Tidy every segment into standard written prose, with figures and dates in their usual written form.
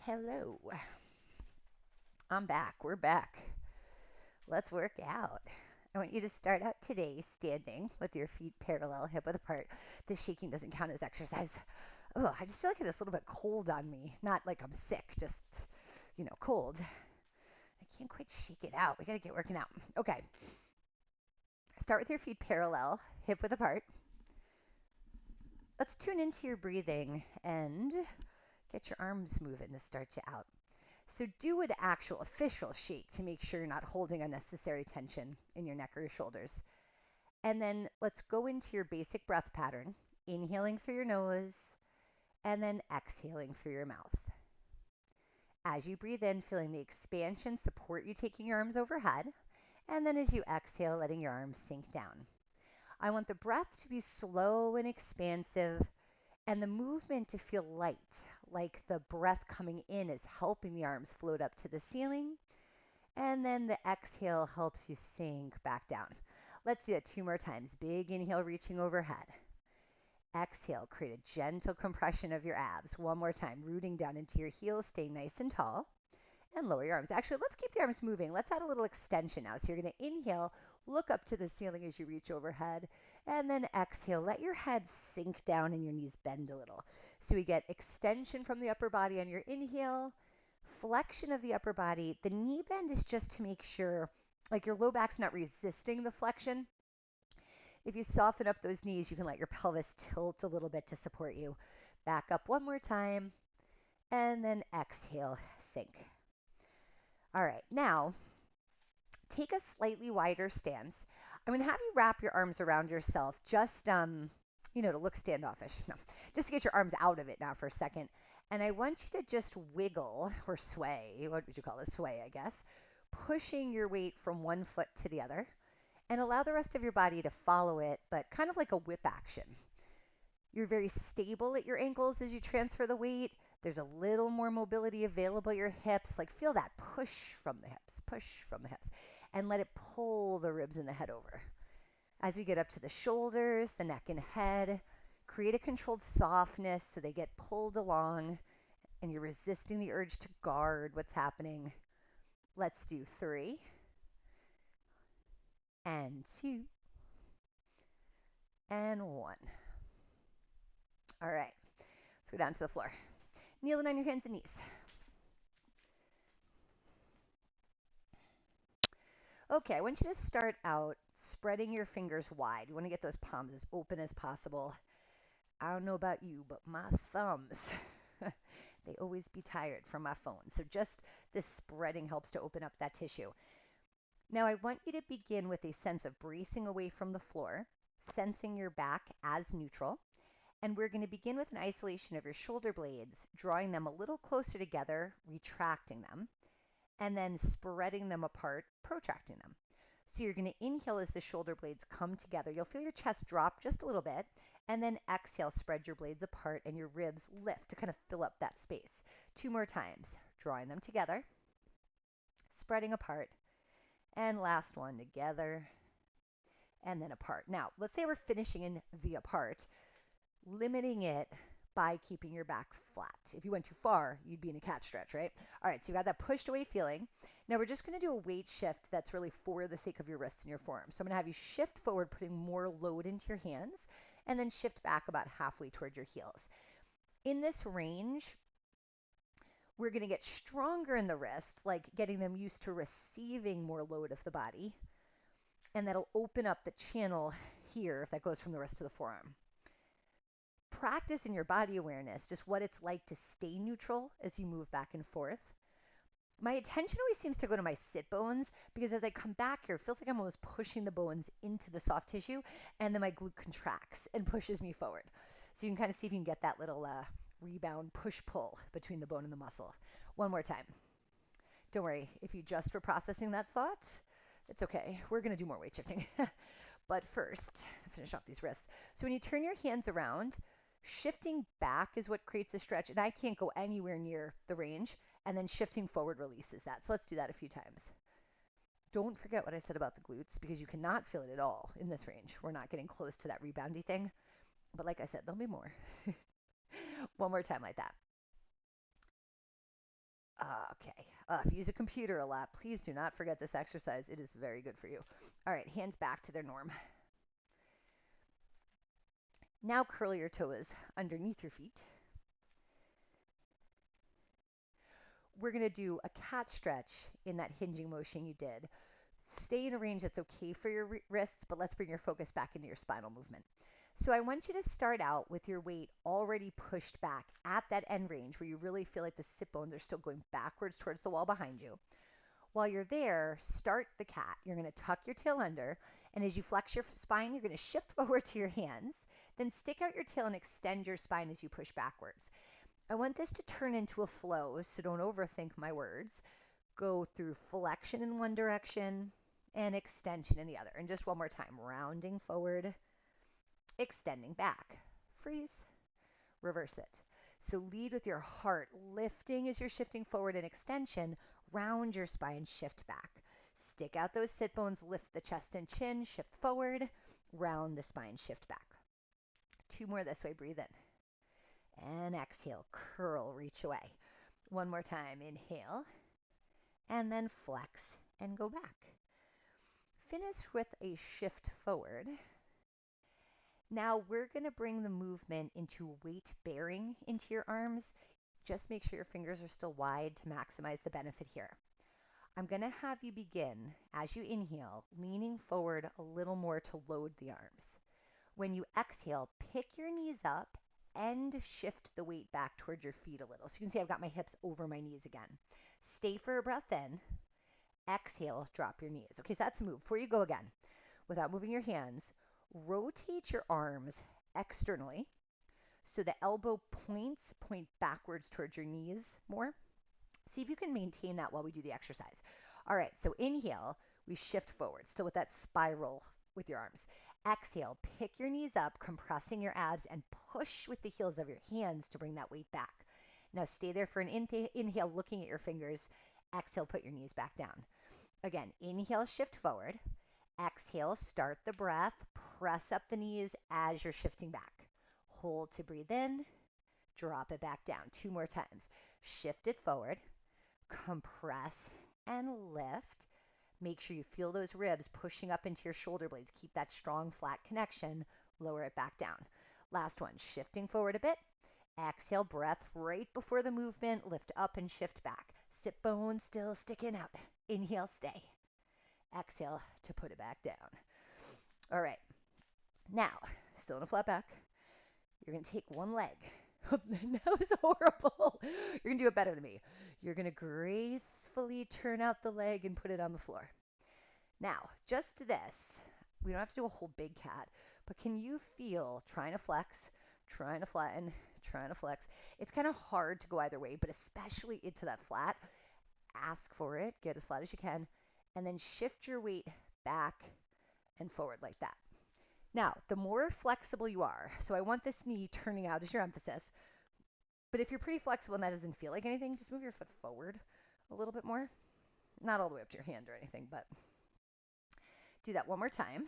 Hello, I'm back. We're back. Let's work out. I want you to start out today standing with your feet parallel, hip width apart. The shaking doesn't count as exercise. Oh, I just feel like it's a little bit cold on me. Not like I'm sick, just, cold. I can't quite shake it out. We got to get working out. Okay. Start with your feet parallel, hip width apart. Let's tune into your breathing and get your arms moving to start you out. So do an actual official shake to make sure you're not holding unnecessary tension in your neck or your shoulders. And then let's go into your basic breath pattern, inhaling through your nose and then exhaling through your mouth. As you breathe in, feeling the expansion support you taking your arms overhead, and then as you exhale, letting your arms sink down. I want the breath to be slow and expansive and the movement to feel light, like the breath coming in is helping the arms float up to the ceiling, and then the exhale helps you sink back down. Let's do it 2 more times. Big inhale, reaching overhead. Exhale, create a gentle compression of your abs. 1 more time, rooting down into your heels, stay nice and tall, and lower your arms. Actually, let's keep the arms moving. Let's add a little extension now. So you're going to inhale, look up to the ceiling as you reach overhead, and then exhale, let your head sink down and your knees bend a little. So we get extension from the upper body on your inhale, flexion of the upper body. The knee bend is just to make sure like your low back's not resisting the flexion. If you soften up those knees, you can let your pelvis tilt a little bit to support you. Back up 1 more time, and then exhale, sink. All right, now take a slightly wider stance. I'm going to have you wrap your arms around yourself just, to look standoffish. No, just to get your arms out of it now for a second. And I want you to just wiggle or sway. What would you call it? Sway, I guess. Pushing your weight from one foot to the other and allow the rest of your body to follow it, but kind of like a whip action. You're very stable at your ankles as you transfer the weight. There's a little more mobility available at your hips. Like feel that push from the hips, and let it pull the ribs and the head over. As we get up to the shoulders, the neck and head, create a controlled softness so they get pulled along and you're resisting the urge to guard what's happening. Let's do 3 and 2 and 1. All right, let's go down to the floor. Kneeling on your hands and knees. Okay, I want you to start out spreading your fingers wide. You want to get those palms as open as possible. I don't know about you, but my thumbs, they always be tired from my phone. So just this spreading helps to open up that tissue. Now I want you to begin with a sense of bracing away from the floor, sensing your back as neutral. And we're going to begin with an isolation of your shoulder blades, drawing them a little closer together, retracting them, and then spreading them apart, protracting them. So you're going to inhale as the shoulder blades come together. You'll feel your chest drop just a little bit, and then exhale, spread your blades apart and your ribs lift to kind of fill up that space. 2 more times, drawing them together, spreading apart, and last one, together and then apart. Now, let's say we're finishing in the apart, limiting it by keeping your back flat. If you went too far, you'd be in a cat stretch, right? All right, so you got that pushed away feeling. Now we're just going to do a weight shift that's really for the sake of your wrists and your forearms. So I'm going to have you shift forward, putting more load into your hands, and then shift back about halfway toward your heels. In this range, we're going to get stronger in the wrists, like getting them used to receiving more load of the body, and that'll open up the channel here that goes from the wrist to the forearm. Practice in your body awareness, just what it's like to stay neutral as you move back and forth. My attention always seems to go to my sit bones because as I come back here, it feels like I'm almost pushing the bones into the soft tissue, and then my glute contracts and pushes me forward. So you can kind of see if you can get that little rebound push-pull between the bone and the muscle. 1 more time. Don't worry, if you just were processing that thought, it's okay. We're going to do more weight shifting. But first, finish off these wrists. So when you turn your hands around, shifting back is what creates a stretch, and I can't go anywhere near the range, and then shifting forward releases that. So let's do that a few times. Don't forget what I said about the glutes, because you cannot feel it at all in this range. We're not getting close to that reboundy thing, but like I said, there'll be more. 1 more time like that. Okay. If you use a computer a lot, please do not forget this exercise. It is very good for you. All right, hands back to their norm. Now curl your toes underneath your feet. We're going to do a cat stretch in that hinging motion you did. Stay in a range that's okay for your wrists, but let's bring your focus back into your spinal movement. So I want you to start out with your weight already pushed back at that end range where you really feel like the sit bones are still going backwards towards the wall behind you. While you're there, start the cat. You're going to tuck your tail under, and as you flex your spine, you're going to shift forward to your hands. Then stick out your tail and extend your spine as you push backwards. I want this to turn into a flow, so don't overthink my words. Go through flexion in one direction and extension in the other. And just one more time, rounding forward, extending back. Freeze, reverse it. So lead with your heart, lifting as you're shifting forward in extension, round your spine, shift back. Stick out those sit bones, lift the chest and chin, shift forward, round the spine, shift back. 2 more this way, breathe in. And exhale, curl, reach away. 1 more time, inhale, and then flex and go back. Finish with a shift forward. Now we're going to bring the movement into weight bearing into your arms. Just make sure your fingers are still wide to maximize the benefit here. I'm going to have you begin, as you inhale, leaning forward a little more to load the arms. When you exhale, pick your knees up and shift the weight back towards your feet a little. So you can see I've got my hips over my knees again. Stay for a breath in. Exhale, drop your knees. Okay, so that's a move. Before you go again, without moving your hands, rotate your arms externally so the elbow points point backwards towards your knees more. See if you can maintain that while we do the exercise. All right, so inhale, we shift forward, still with that spiral with your arms. Exhale, pick your knees up, compressing your abs, and push with the heels of your hands to bring that weight back. Now stay there for an inhale, looking at your fingers. Exhale, put your knees back down. Again, inhale, shift forward. Exhale, start the breath. Press up the knees as you're shifting back. Hold to breathe in. Drop it back down. 2 more times. Shift it forward. Compress and lift. Make sure you feel those ribs pushing up into your shoulder blades. Keep that strong, flat connection. Lower it back down. Last one, shifting forward a bit. Exhale, breath right before the movement. Lift up and shift back. Sit bones still sticking out. Inhale, stay. Exhale to put it back down. All right. Now, still in a flat back. You're going to take one leg. That was horrible. You're going to do it better than me. You're going to gracefully turn out the leg and put it on the floor. Now, just this. We don't have to do a whole big cat, but can you feel trying to flex, trying to flatten, trying to flex? It's kind of hard to go either way, but especially into that flat. Ask for it, get as flat as you can, and then shift your weight back and forward like that. Now, the more flexible you are, so I want this knee turning out as your emphasis, but if you're pretty flexible and that doesn't feel like anything, just move your foot forward a little bit more. Not all the way up to your hand or anything, but do that one more time.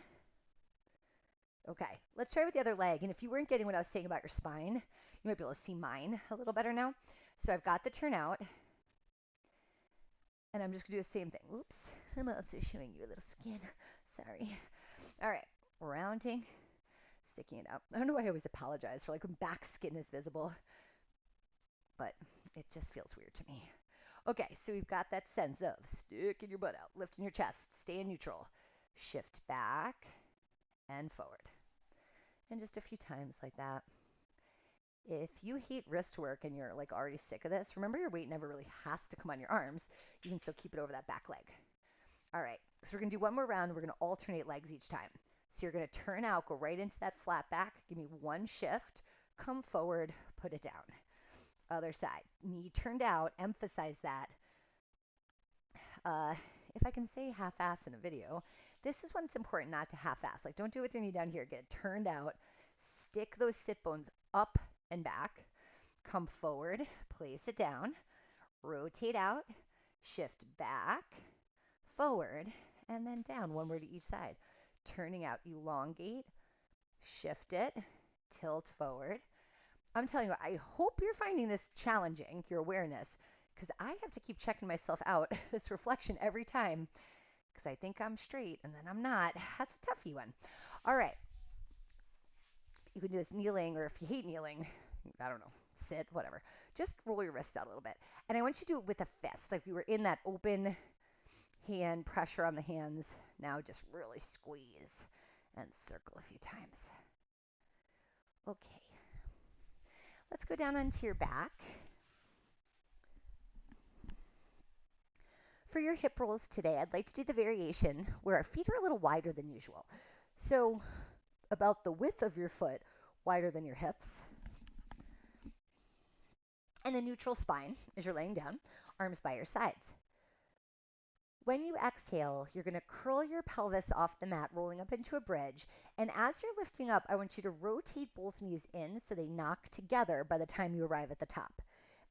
Okay, let's try with the other leg. And if you weren't getting what I was saying about your spine, you might be able to see mine a little better now. So I've got the turnout, and I'm just going to do the same thing. Oops, I'm also showing you a little skin. Sorry. All right, rounding, sticking it out. I don't know why I always apologize for like when back skin is visible, but it just feels weird to me. Okay, so we've got that sense of sticking your butt out, lifting your chest, stay in neutral, shift back and forward. And just a few times like that. If you hate wrist work and you're like already sick of this, remember your weight never really has to come on your arms. You can still keep it over that back leg. All right, so we're going to do one more round. We're going to alternate legs each time. So you're going to turn out, go right into that flat back. Give me one shift, come forward, put it down. Other side, knee turned out, emphasize that. If I can say half-ass in a video, this is when it's important not to half-ass. Like don't do it with your knee down here. Get it turned out. Stick those sit bones up and back. Come forward, place it down, rotate out, shift back, forward, and then down. One more to each side. Turning out, elongate, shift it, tilt forward. I'm telling you, I hope you're finding this challenging, your awareness, because because I have to keep checking myself out, this reflection every time, because I think I'm straight and then I'm not. That's a toughie one. All right. You can do this kneeling, or if you hate kneeling, I don't know, sit, whatever. Just roll your wrists out a little bit. And I want you to do it with a fist, like we were in that open hand pressure on the hands. Now just really squeeze and circle a few times. Okay. Let's go down onto your back. For your hip rolls today, I'd like to do the variation where our feet are a little wider than usual. So about the width of your foot, wider than your hips. And a neutral spine as you're laying down, arms by your sides. When you exhale, you're going to curl your pelvis off the mat, rolling up into a bridge. And as you're lifting up, I want you to rotate both knees in so they knock together by the time you arrive at the top.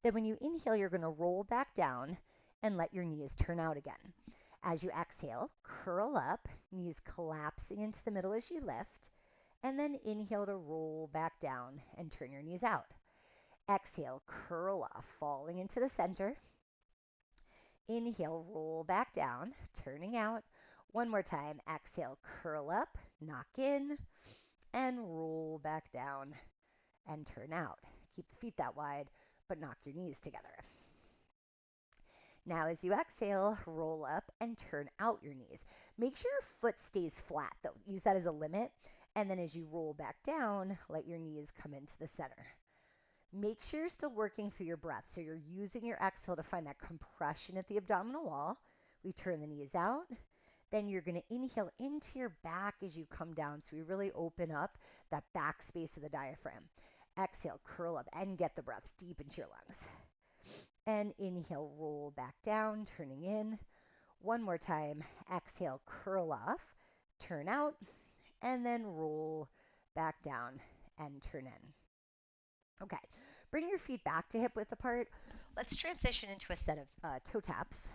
Then when you inhale, you're going to roll back down and let your knees turn out again. As you exhale, curl up, knees collapsing into the middle as you lift, and then inhale to roll back down and turn your knees out. Exhale, curl off, falling into the center. Inhale, roll back down, turning out. One more time. Exhale, curl up, knock in, and roll back down and turn out. Keep the feet that wide, but knock your knees together. Now, as you exhale, roll up and turn out your knees. Make sure your foot stays flat, though. Use that as a limit. And then as you roll back down, let your knees come into the center. Make sure you're still working through your breath. So you're using your exhale to find that compression at the abdominal wall. We turn the knees out. Then you're going to inhale into your back as you come down. So we really open up that back space of the diaphragm. Exhale, curl up, and get the breath deep into your lungs. And inhale, roll back down, turning in. One more time. Exhale, curl off, turn out, and then roll back down and turn in. Okay, bring your feet back to hip width apart. Let's transition into a set of toe taps.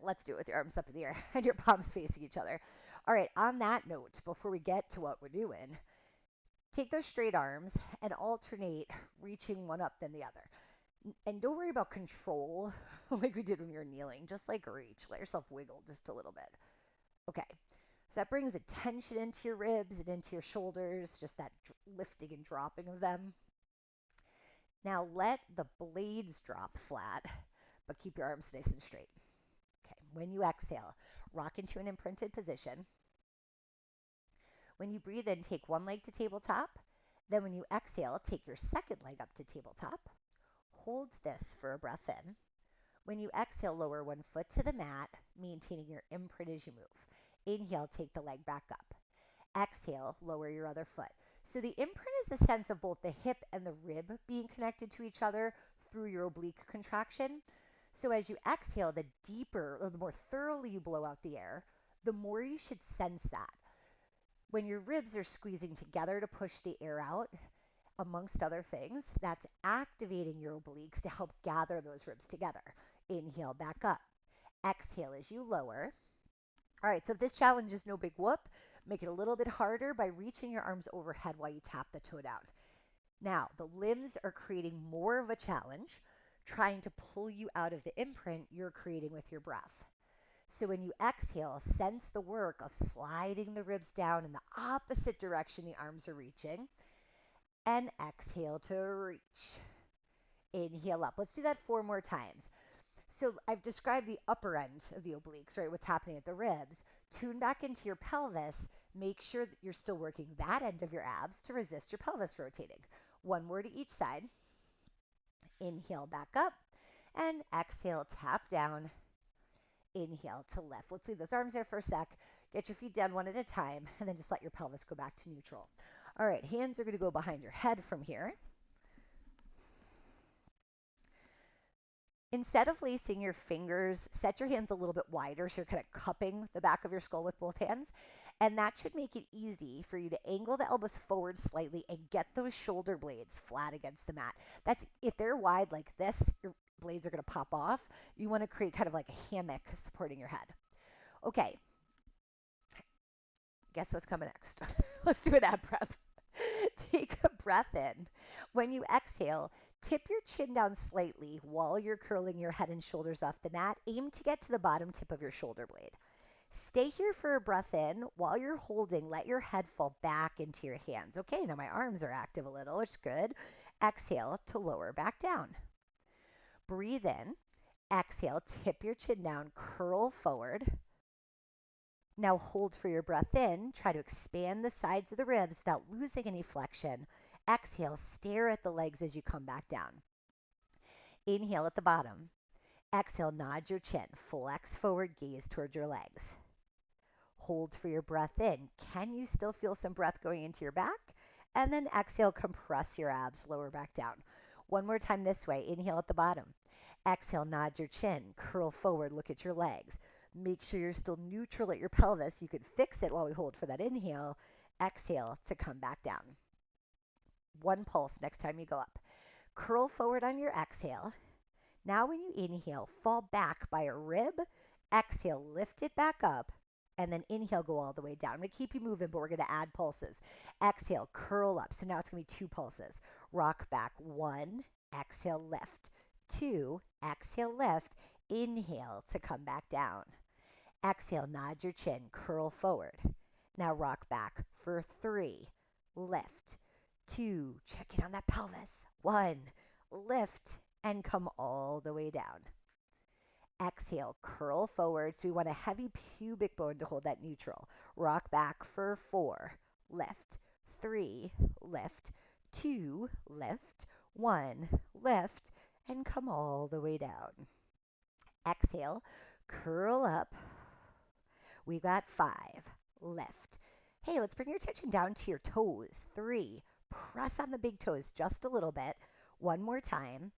Let's do it with your arms up in the air and your palms facing each other. All right, on that note, before we get to what we're doing, take those straight arms and alternate reaching one up then the other. And don't worry about control like we did when you were kneeling. Just like reach. Let yourself wiggle just a little bit. Okay, so that brings a tension into your ribs and into your shoulders, just that lifting and dropping of them. Now let the blades drop flat, but keep your arms nice and straight. Okay, when you exhale, rock into an imprinted position. When you breathe in, take one leg to tabletop. Then when you exhale, take your second leg up to tabletop. Hold this for a breath in. When you exhale, lower one foot to the mat, maintaining your imprint as you move. Inhale, take the leg back up. Exhale, lower your other foot. So the imprint is the sense of both the hip and the rib being connected to each other through your oblique contraction. So as you exhale, the deeper or the more thoroughly you blow out the air, the more you should sense that. When your ribs are squeezing together to push the air out, amongst other things, that's activating your obliques to help gather those ribs together. Inhale, back up. Exhale as you lower. All right, so if this challenge is no big whoop, make it a little bit harder by reaching your arms overhead while you tap the toe down. Now, the limbs are creating more of a challenge, trying to pull you out of the imprint you're creating with your breath. So when you exhale, sense the work of sliding the ribs down in the opposite direction the arms are reaching, and exhale to reach. Inhale up. Let's do that 4 more times. So I've described the upper end of the obliques, right? What's happening at the ribs. Tune back into your pelvis. Make sure that you're still working that end of your abs to resist your pelvis rotating. 1 more to each side. Inhale back up and exhale, tap down. Inhale to lift. Let's leave those arms there for a sec. Get your feet down one at a time and then just let your pelvis go back to neutral. All right, hands are going to go behind your head from here. Instead of lacing your fingers, set your hands a little bit wider so you're kind of cupping the back of your skull with both hands. And that should make it easy for you to angle the elbows forward slightly and get those shoulder blades flat against the mat. That's if they're wide like this, your blades are going to pop off. You want to create kind of like a hammock supporting your head. Okay. Guess what's coming next? Let's do an ab breath. Take a breath in. When you exhale, Tip your chin down slightly while you're curling your head and shoulders off the mat. Aim to get to the bottom tip of your shoulder blade. Stay here for a breath in. While you're holding, let your head fall back into your hands. Okay, now my arms are active a little, which is good. Exhale to lower back down. Breathe in. Exhale, tip your chin down, curl forward. Now hold for your breath in. Try to expand the sides of the ribs without losing any flexion. Exhale, stare at the legs as you come back down. Inhale at the bottom. Exhale, nod your chin. Flex forward, gaze towards your legs. Hold for your breath in. Can you still feel some breath going into your back? And then exhale, compress your abs, lower back down. One more time this way. Inhale at the bottom. Exhale, nod your chin. Curl forward, look at your legs. Make sure you're still neutral at your pelvis. You can fix it while we hold for that inhale. Exhale to come back down. One pulse next time you go up. Curl forward on your exhale. Now when you inhale, fall back by a rib. Exhale, lift it back up. And then inhale, go all the way down. I'm going to keep you moving, but we're going to add pulses. Exhale, curl up. So now it's going to be 2 pulses. Rock back. 1, exhale, lift. 2, exhale, lift. Inhale to come back down. Exhale, nod your chin, curl forward. Now rock back for 3, lift. 2, check in on that pelvis. 1, lift, and come all the way down. Exhale, curl forward. So we want a heavy pubic bone to hold that neutral. Rock back for 4, lift. 3, lift. 2, lift. 1, lift, and come all the way down. Exhale, curl up. We've got 5, lift. Hey, let's bring your attention down to your toes. 3, press on the big toes just a little bit. One more time.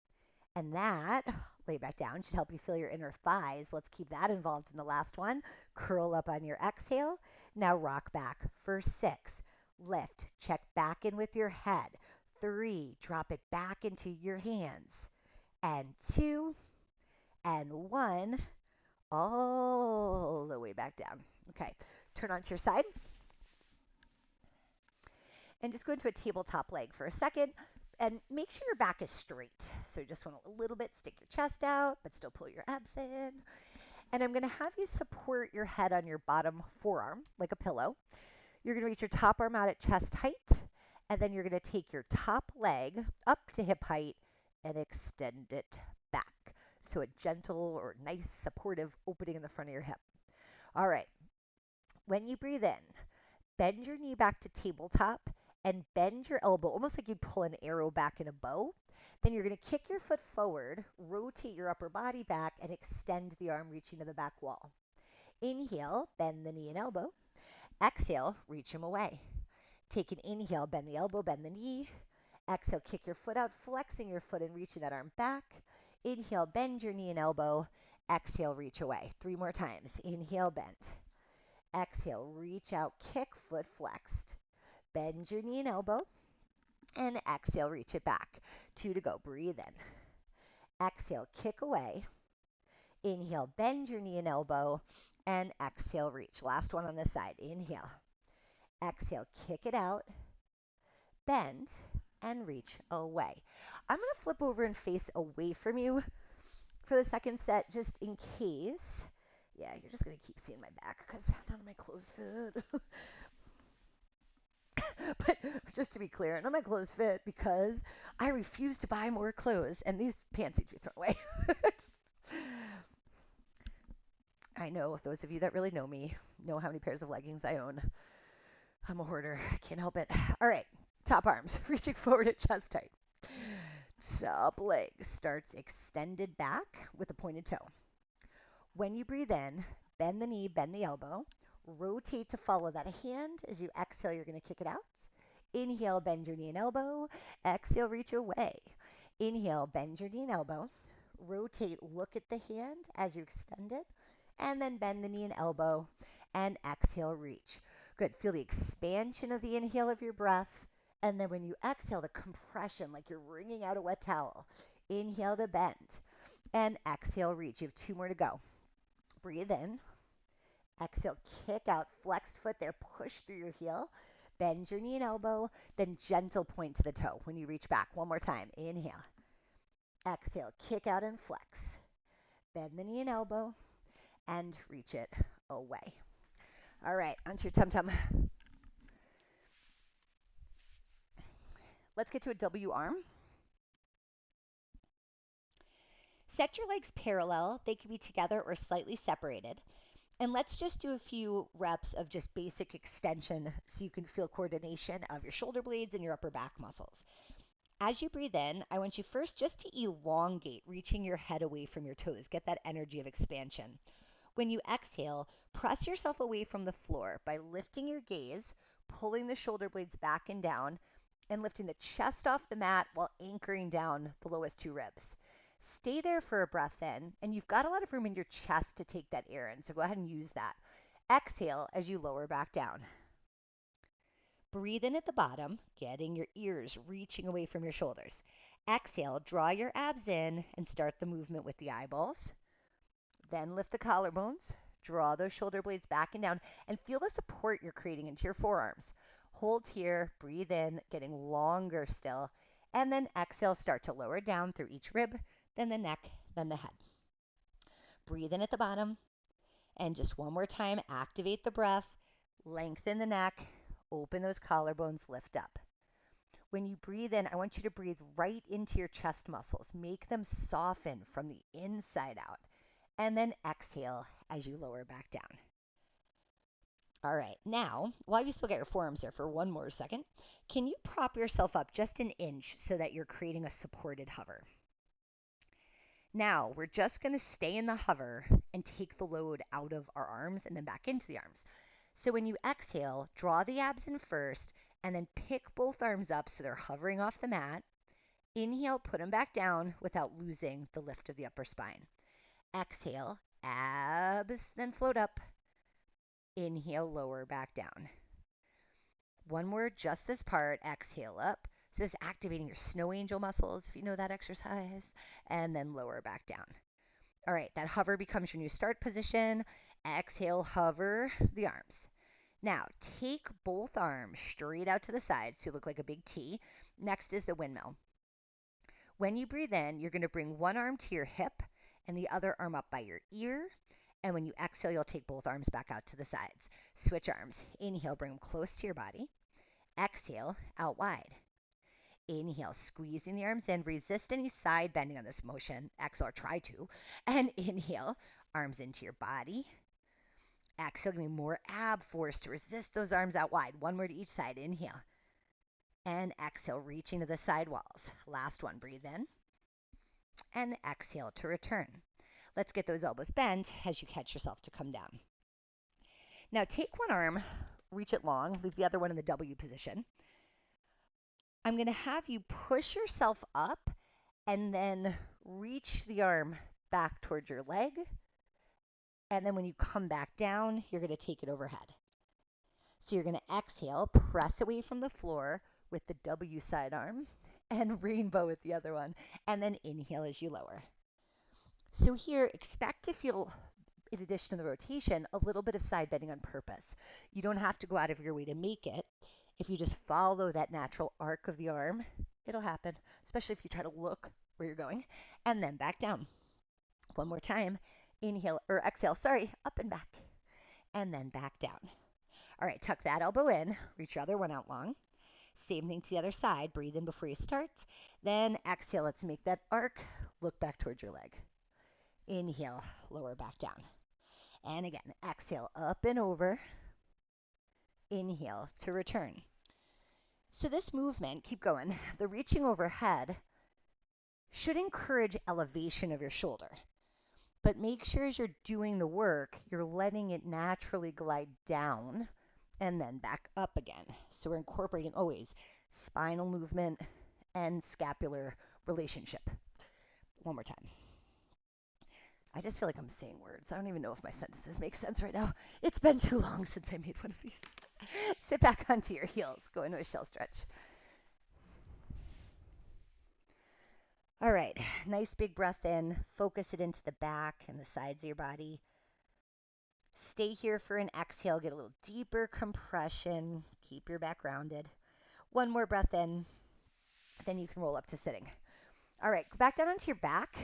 And that, lay back down, should help you feel your inner thighs. Let's keep that involved in the last one. Curl up on your exhale. Now rock back for 6. Lift. Check back in with your head. 3. Drop it back into your hands. And 2. And 1. All the way back down. Okay. Turn onto your side. And just go into a tabletop leg for a second. And make sure your back is straight. So you just want a little bit, stick your chest out, but still pull your abs in. And I'm going to have you support your head on your bottom forearm, like a pillow. You're going to reach your top arm out at chest height. And then you're going to take your top leg up to hip height and extend it back. So a gentle or nice supportive opening in the front of your hip. All right. When you breathe in, bend your knee back to tabletop and bend your elbow, almost like you'd pull an arrow back in a bow. Then you're going to kick your foot forward, rotate your upper body back, and extend the arm reaching to the back wall. Inhale, bend the knee and elbow. Exhale, reach them away. Take an inhale, bend the elbow, bend the knee. Exhale, kick your foot out, flexing your foot and reaching that arm back. Inhale, bend your knee and elbow. Exhale, reach away. 3 more times. Inhale, bend. Exhale, reach out, kick, foot flexed. Bend your knee and elbow. And exhale, reach it back. 2 to go. Breathe in. Exhale, kick away. Inhale, bend your knee and elbow. And exhale, reach. Last one on this side. Inhale. Exhale, kick it out. Bend and reach away. I'm going to flip over and face away from you for the second set just in case. Yeah, you're just going to keep seeing my back because none of my clothes fit. But just to be clear, none of my clothes fit because I refuse to buy more clothes, and these pants need to be thrown away. I know those of you that really know me know how many pairs of leggings I own. I'm a hoarder. I can't help it. All right, top arms, reaching forward at chest height. Top leg starts extended back with a pointed toe. When you breathe in, bend the knee, bend the elbow. Rotate to follow that hand. As you exhale, you're going to kick it out. Inhale, bend your knee and elbow. Exhale, reach away. Inhale, bend your knee and elbow. Rotate, look at the hand as you extend it. And then bend the knee and elbow. And exhale, reach. Good. Feel the expansion of the inhale of your breath. And then when you exhale, the compression, like you're wringing out a wet towel. Inhale to bend. And exhale, reach. You have 2 more to go. Breathe in. Exhale, kick out, flexed foot there, push through your heel. Bend your knee and elbow, then gentle point to the toe when you reach back. One more time. Inhale. Exhale, kick out and flex. Bend the knee and elbow and reach it away. All right, onto your tum-tum. Let's get to a W arm. Set your legs parallel. They can be together or slightly separated. And let's just do a few reps of just basic extension so you can feel coordination of your shoulder blades and your upper back muscles. As you breathe in, I want you first just to elongate, reaching your head away from your toes. Get that energy of expansion. When you exhale, press yourself away from the floor by lifting your gaze, pulling the shoulder blades back and down, and lifting the chest off the mat while anchoring down the lowest two ribs. Stay there for a breath in, and you've got a lot of room in your chest to take that air in, so go ahead and use that. Exhale as you lower back down. Breathe in at the bottom, getting your ears reaching away from your shoulders. Exhale, draw your abs in and start the movement with the eyeballs. Then lift the collarbones, draw those shoulder blades back and down, and feel the support you're creating into your forearms. Hold here, breathe in, getting longer still, and then exhale, start to lower down through each rib, then the neck, then the head. Breathe in at the bottom, and just one more time, activate the breath, lengthen the neck, open those collarbones, lift up. When you breathe in, I want you to breathe right into your chest muscles. Make them soften from the inside out. And then exhale as you lower back down. All right, now, while you still got your forearms there for one more second, can you prop yourself up just an inch so that you're creating a supported hover? Now, we're just going to stay in the hover and take the load out of our arms and then back into the arms. So when you exhale, draw the abs in first and then pick both arms up so they're hovering off the mat. Inhale, put them back down without losing the lift of the upper spine. Exhale, abs, then float up. Inhale, lower back down. One more, just this part. Exhale up. So this is activating your snow angel muscles, if you know that exercise, and then lower back down. All right, that hover becomes your new start position. Exhale, hover the arms. Now, take both arms straight out to the side so you look like a big T. Next is the windmill. When you breathe in, you're going to bring one arm to your hip and the other arm up by your ear. And when you exhale, you'll take both arms back out to the sides. Switch arms. Inhale, bring them close to your body. Exhale, out wide. Inhale, squeezing the arms in. Resist any side bending on this motion. Exhale, or try to. And inhale, arms into your body. Exhale, give me more ab force to resist those arms out wide. One more to each side. Inhale. And exhale, reaching to the side walls. Last one, breathe in. And exhale to return. Let's get those elbows bent as you catch yourself to come down. Now take one arm, reach it long, leave the other one in the W position. I'm going to have you push yourself up and then reach the arm back towards your leg. And then when you come back down, you're going to take it overhead. So you're going to exhale, press away from the floor with the W side arm and rainbow with the other one. And then inhale as you lower. So here, expect to feel, in addition to the rotation, a little bit of side bending on purpose. You don't have to go out of your way to make it. If you just follow that natural arc of the arm, it'll happen, especially if you try to look where you're going. And then back down. One more time. Inhale, or exhale, up and back. And then back down. All right, tuck that elbow in. Reach your other one out long. Same thing to the other side. Breathe in before you start. Then exhale. Let's make that arc. Look back towards your leg. Inhale, lower back down. And again, exhale, up and over. Inhale to return. So this movement, keep going, the reaching overhead should encourage elevation of your shoulder. But make sure as you're doing the work, you're letting it naturally glide down and then back up again. So we're incorporating always spinal movement and scapular relationship. One more time. I just feel like I'm saying words. I don't even know if my sentences make sense right now. It's been too long since I made one of these. Sit back onto your heels. Go into a shell stretch. All right, nice big breath in. Focus it into the back and the sides of your body. Stay here for an exhale. Get a little deeper compression. Keep your back rounded. One more breath in. Then you can roll up to sitting. All right, go back down onto your back.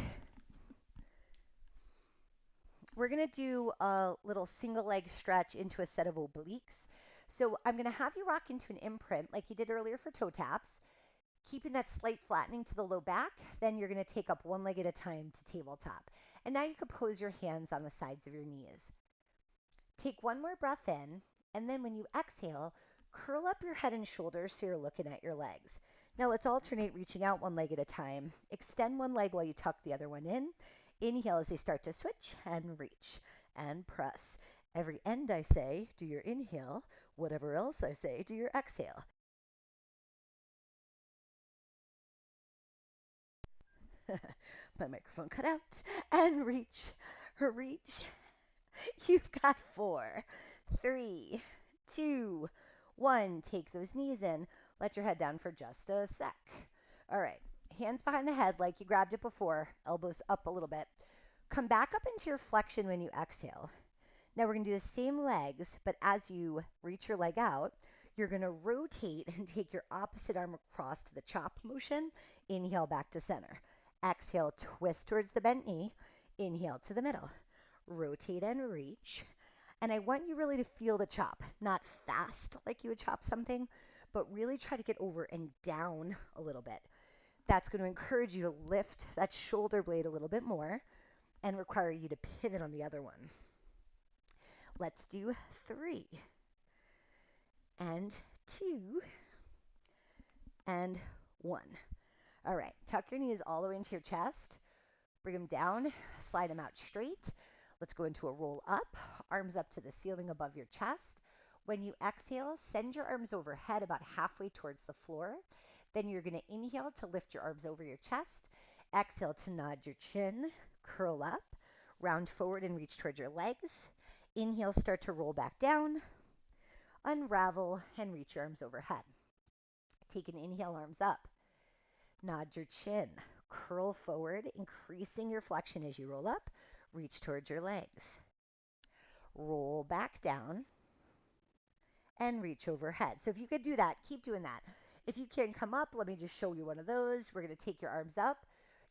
We're going to do a little single leg stretch into a set of obliques. So I'm going to have you rock into an imprint like you did earlier for toe taps, keeping that slight flattening to the low back. Then you're going to take up one leg at a time to tabletop. And now you can pose your hands on the sides of your knees. Take one more breath in, and then when you exhale, curl up your head and shoulders so you're looking at your legs. Now let's alternate reaching out one leg at a time. Extend one leg while you tuck the other one in. Inhale as they start to switch and reach and press. Every end I say, do your inhale. Whatever else I say, do your exhale. My microphone cut out. And reach, reach. You've got 4, 3, 2, 1. Take those knees in. Let your head down for just a sec. All right. Hands behind the head like you grabbed it before. Elbows up a little bit. Come back up into your flexion when you exhale. Now we're going to do the same legs, but as you reach your leg out, you're going to rotate and take your opposite arm across to the chop motion. Inhale back to center. Exhale, twist towards the bent knee. Inhale to the middle. Rotate and reach. And I want you really to feel the chop, not fast like you would chop something, but really try to get over and down a little bit. That's going to encourage you to lift that shoulder blade a little bit more and require you to pivot on the other one. Let's do 3 and 2 and 1. All right, tuck your knees all the way into your chest. Bring them down, slide them out straight. Let's go into a roll up, arms up to the ceiling above your chest. When you exhale, send your arms overhead about halfway towards the floor. Then you're going to inhale to lift your arms over your chest. Exhale to nod your chin, curl up, round forward and reach towards your legs. Inhale, start to roll back down, unravel, and reach your arms overhead. Take an inhale, arms up. Nod your chin, curl forward, increasing your flexion as you roll up. Reach towards your legs. Roll back down and reach overhead. So if you could do that, keep doing that. If you can come up, let me just show you one of those. We're going to take your arms up.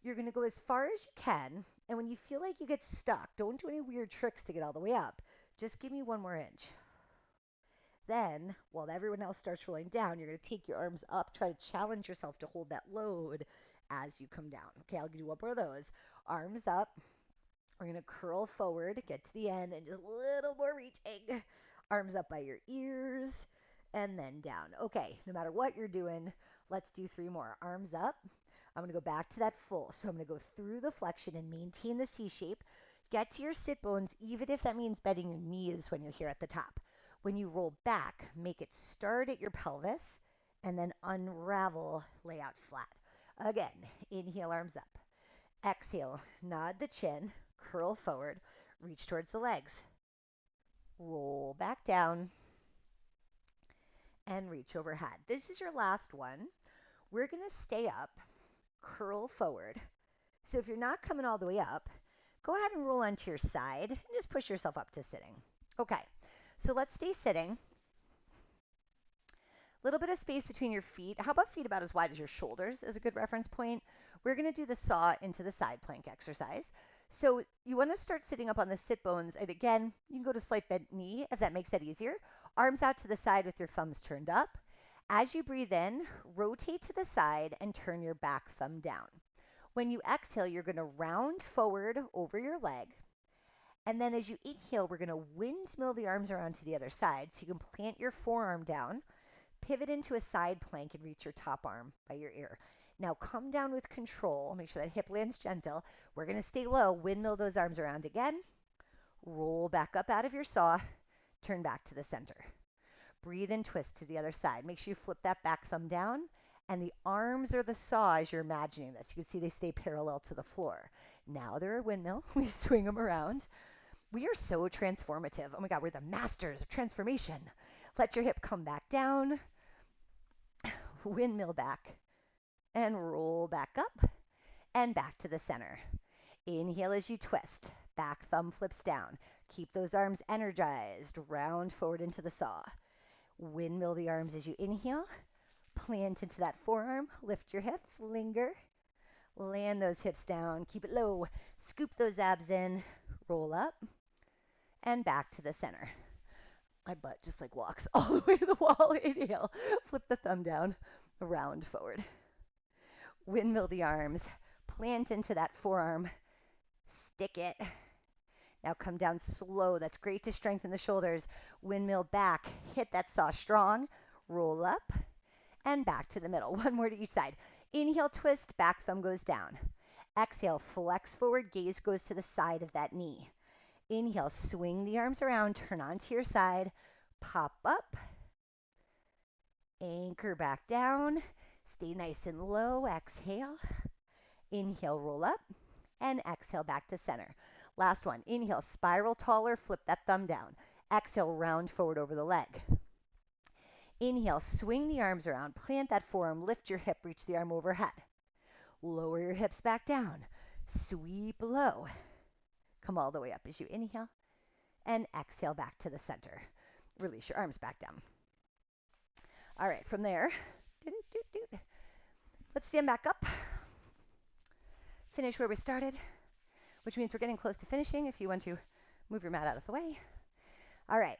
You're going to go as far as you can. And when you feel like you get stuck, don't do any weird tricks to get all the way up. Just give me 1 more inch. Then, while everyone else starts rolling down, you're going to take your arms up, try to challenge yourself to hold that load as you come down. Okay, I'll do 1 more of those. Arms up. We're going to curl forward, get to the end, and just a little more reaching. Arms up by your ears, and then down. Okay, no matter what you're doing, let's do 3 more. Arms up. I'm going to go back to that full. So I'm going to go through the flexion and maintain the C shape. Get to your sit bones, even if that means bending your knees when you're here at the top. When you roll back, make it start at your pelvis and then unravel, lay out flat. Again, inhale, arms up. Exhale, nod the chin, curl forward, reach towards the legs. Roll back down and reach overhead. This is your last one. We're going to stay up, curl forward. So if you're not coming all the way up, go ahead and roll onto your side and just push yourself up to sitting. Okay, so let's stay sitting. Little bit of space between your feet. How about feet about as wide as your shoulders is a good reference point. We're going to do the saw into the side plank exercise. So you want to start sitting up on the sit bones. And again, you can go to slight bent knee if that makes that easier. Arms out to the side with your thumbs turned up. As you breathe in, rotate to the side and turn your back thumb down. When you exhale, you're going to round forward over your leg. And then as you inhale, we're going to windmill the arms around to the other side. So you can plant your forearm down. Pivot into a side plank and reach your top arm by your ear. Now come down with control. Make sure that hip lands gentle. We're going to stay low. Windmill those arms around again. Roll back up out of your saw. Turn back to the center. Breathe and twist to the other side. Make sure you flip that back thumb down. And the arms are the saw as you're imagining this. You can see they stay parallel to the floor. Now they're a windmill. We swing them around. We are so transformative. Oh my God, we're the masters of transformation. Let your hip come back down. Windmill back and roll back up and back to the center. Inhale as you twist. Back thumb flips down. Keep those arms energized. Round forward into the saw. Windmill the arms as you inhale. Plant into that forearm. Lift your hips. Linger. Land those hips down, keep it low, scoop those abs in, roll up, and back to the center. My butt just like walks all the way to the wall. Inhale, flip the thumb down, round forward. Windmill the arms, plant into that forearm, stick it. Now come down slow. That's great to strengthen the shoulders. Windmill back, hit that saw strong, roll up, and back to the middle. One more to each side. Inhale, twist, back thumb goes down. Exhale, flex forward, gaze goes to the side of that knee. Inhale, swing the arms around, turn onto your side, pop up, anchor back down, stay nice and low, exhale. Inhale, roll up, and exhale back to center. Last one. Inhale, spiral taller, flip that thumb down. Exhale, round forward over the leg. Inhale, swing the arms around, plant that forearm, lift your hip, reach the arm overhead. Lower your hips back down, sweep low. Come all the way up as you inhale, and exhale back to the center. Release your arms back down. All right, from there, let's stand back up. Finish where we started, which means we're getting close to finishing if you want to move your mat out of the way. All right,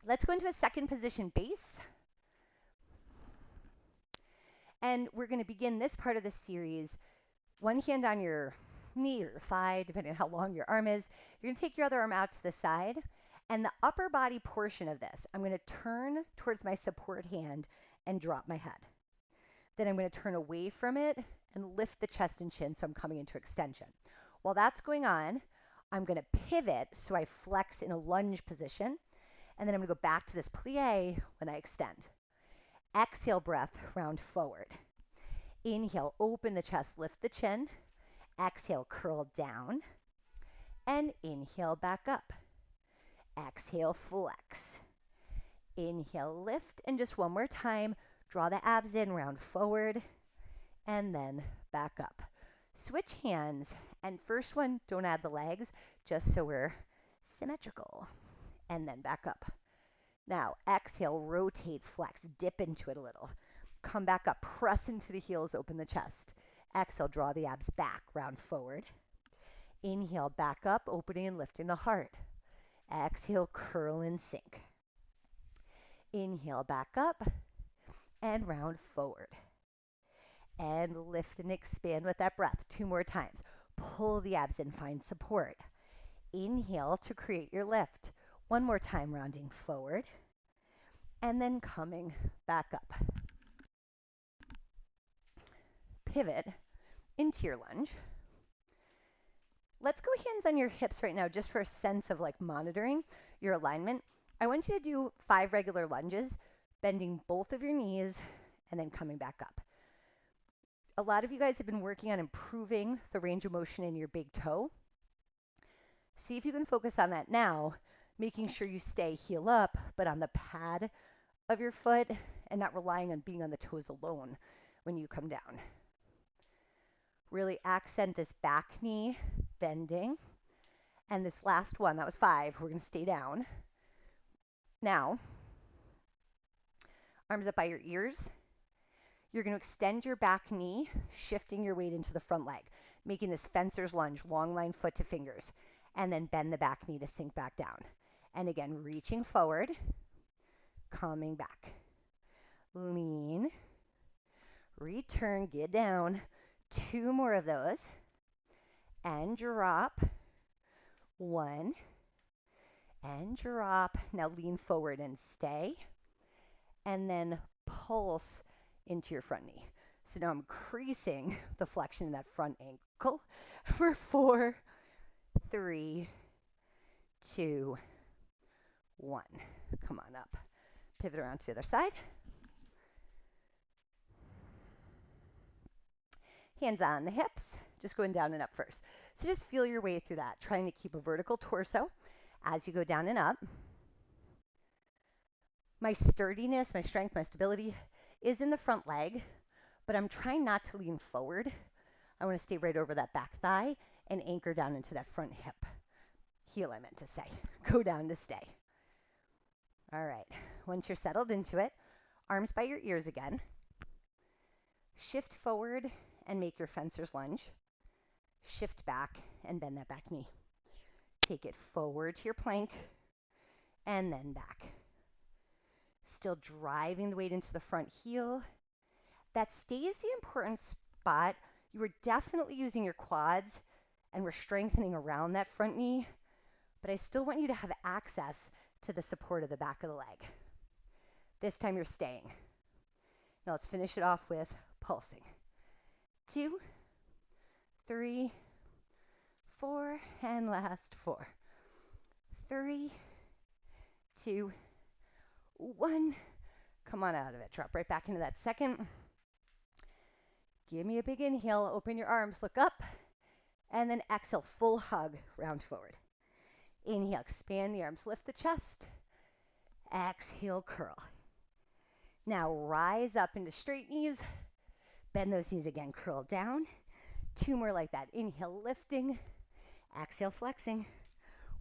let's go into a second position base. And we're going to begin this part of the series, one hand on your knee or thigh, depending on how long your arm is. You're going to take your other arm out to the side. And the upper body portion of this, I'm going to turn towards my support hand and drop my head. Then I'm going to turn away from it and lift the chest and chin, so I'm coming into extension. While that's going on, I'm going to pivot so I flex in a lunge position. And then I'm going to go back to this plie when I extend. Exhale, breath, round forward. Inhale, open the chest, lift the chin. Exhale, curl down. And inhale, back up. Exhale, flex. Inhale, lift. And just one more time, draw the abs in, round forward. And then back up. Switch hands. And first one, don't add the legs, just so we're symmetrical. And then back up. Now, exhale, rotate, flex, dip into it a little. Come back up, press into the heels, open the chest. Exhale, draw the abs back, round forward. Inhale, back up, opening and lifting the heart. Exhale, curl and sink. Inhale, back up, and round forward. And lift and expand with that breath. 2 more times. Pull the abs in, find support. Inhale to create your lift. 1 more time, rounding forward. And then coming back up. Pivot into your lunge. Let's go hands on your hips right now just for a sense of like monitoring your alignment. I want you to do 5 regular lunges, bending both of your knees and then coming back up. A lot of you guys have been working on improving the range of motion in your big toe. See if you can focus on that now, making sure you stay heel up, but on the pad of your foot and not relying on being on the toes alone when you come down. Really accent this back knee bending. And this last one, that was 5, we're going to stay down. Now, arms up by your ears. You're going to extend your back knee, shifting your weight into the front leg, making this fencer's lunge, long line foot to fingers, and then bend the back knee to sink back down. And again, reaching forward, coming back. Lean, return, get down. 2 more of those, and drop. 1, and drop. Now lean forward and stay, and then pulse into your front knee. So now I'm increasing the flexion in that front ankle for 4, 3, 2, 1. Come on up. Pivot around to the other side. Hands on the hips, just going down and up first. So just feel your way through that, trying to keep a vertical torso as you go down and up. My sturdiness, my strength, my stability is in the front leg, but I'm trying not to lean forward. I want to stay right over that back thigh and anchor down into that front hip. Heel, I meant to say. Go down to stay. All right. Once you're settled into it, arms by your ears again. Shift forward and make your fencer's lunge. Shift back and bend that back knee. Take it forward to your plank and then back. Still driving the weight into the front heel. That stays the important spot. You are definitely using your quads and we're strengthening around that front knee, but I still want you to have access to the support of the back of the leg. This time you're staying. Now let's finish it off with pulsing. 2, 3, 4, and last 4. 3, 2, 1. Come on out of it. Drop right back into that second. Give me a big inhale. Open your arms. Look up. And then exhale. Full hug. Round forward. Inhale. Expand the arms. Lift the chest. Exhale. Curl. Now rise up into straight knees. Bend those knees again. Curl down. 2 more like that. Inhale. Lifting. Exhale. Flexing.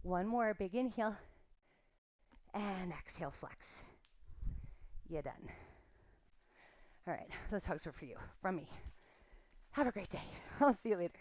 1 more. Big inhale. And exhale. Flex. You're done. All right, those hugs were for you, from me. Have a great day. I'll see you later.